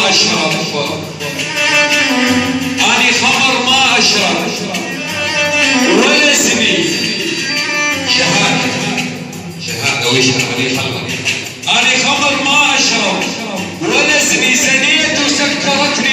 أشرب، أني خمر ما أشرب ولا زني. شهادة ويشهد علي خلق. أني خمر ما أشرب ولا زني، زنيت وسكرتني